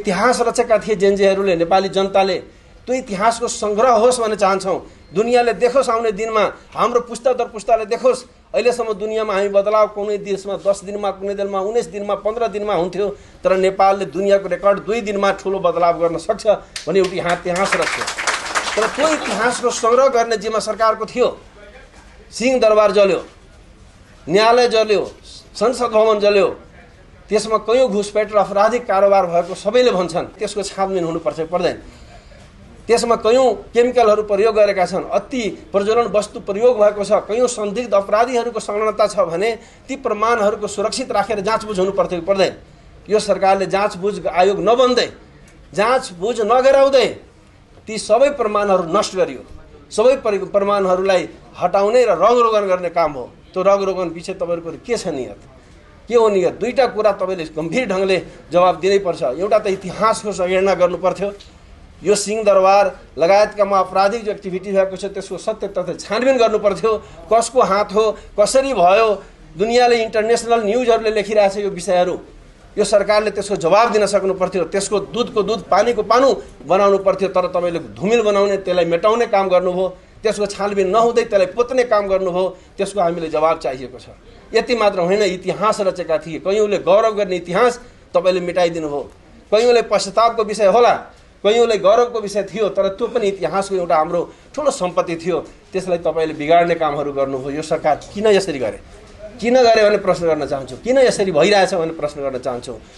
इतिहास रचेका थिए जेनजीहरूले, नेपाली जनताले। त्यो इतिहासको सङ्ग्रह होस् भन्ने चाहन्छौँ। दुनियाँले देखोस्, आउने दिनमा हाम्रो पुस्ता दर पुस्ताले देखोस् अहिलेसम्म दुनियाँमा हामी बदलाव कुनै देशमा 10 दिनमा, कुनै देशमा 19 दिनमा, 15 दिनमा हुन्थ्यो, तर नेपालले दुनियाँको रेकर्ड 2 दिनमा ठुलो बदलाव गर्न सक्छ भन्ने एउटा इतिहास रच्यो। तर त्यो इतिहासको सङ्ग्रह गर्ने जिम्मा सरकारको थियो। सिंहदरबार जल्यो, न्यायालय जल्यो, संसद भवन जल्यो, त्यसमा कयौँ घुसपेट र अपराधिक कारोबार भएको सबैले भन्छन्। त्यसको छानबिन हुनुपर्छ पर्दैन। त्यसमा कयौँ केमिकलहरू प्रयोग गरेका छन्, अति प्रज्वलन वस्तु प्रयोग भएको छ, कयौँ संदिग्ध अपराधीहरूको संलग्नता छ भने ती प्रमाणहरूको सुरक्षित राखेर जाँचबुझ हुनुपर्थ्यो पर्दैन। यो सरकारले जाँचबुझ आयोग नबन्दै, जाँचबुझ नगराउँदै ती सबै प्रमाणहरू नष्ट गरियो। सबै प्रमाणहरूलाई हटाउने र रगरोगन गर्ने काम हो। त्यो रगरोगन पछि तपाईँहरूको के छ नियत, के हो नियत? दुईटा कुरा तपाईँले गम्भीर ढङ्गले जवाब दिनैपर्छ। एउटा त इतिहासको संगणना गर्नुपर्थ्यो। यो सिंहदरबार लगायतकामा आपराधिक जो एक्टिभिटी भएको छ त्यसको सत्य तथ्य छानबिन गर्नुपर्थ्यो। कसको हात हो, कसरी भयो, दुनियाँले इन्टरनेसनल न्युजहरूले लेखिरहेछ यो विषयहरू। यो सरकारले त्यसको जवाब दिन सक्नुपर्थ्यो। त्यसको दुधको दुध, पानीको पानी बनाउनु पर्थ्यो। तर तपाईँले धुमिल बनाउने, त्यसलाई मेटाउने काम गर्नुभयो। त्यसको छानबिन नहुँदै त्यसलाई पोत्ने काम गर्नुभयो। त्यसको हामीले जवाब चाहिएको छ। यति मात्र होइन, इतिहास रचेका थिए। कयौँले गौरव गर्ने इतिहास तपाईँले मेटाइदिनु भयो। कयौँले पश्चातापको विषय होला, कयौँलाई गौरवको विषय थियो, तर त्यो पनि इतिहासको एउटा हाम्रो ठुलो सम्पत्ति थियो। त्यसलाई तपाईँले बिगाड्ने कामहरू गर्नुभयो। यो सरकार किन यसरी गरे, किन गरे भन्ने प्रश्न गर्न चाहन्छु। किन यसरी भइरहेछ भन्ने प्रश्न गर्न चाहन्छु।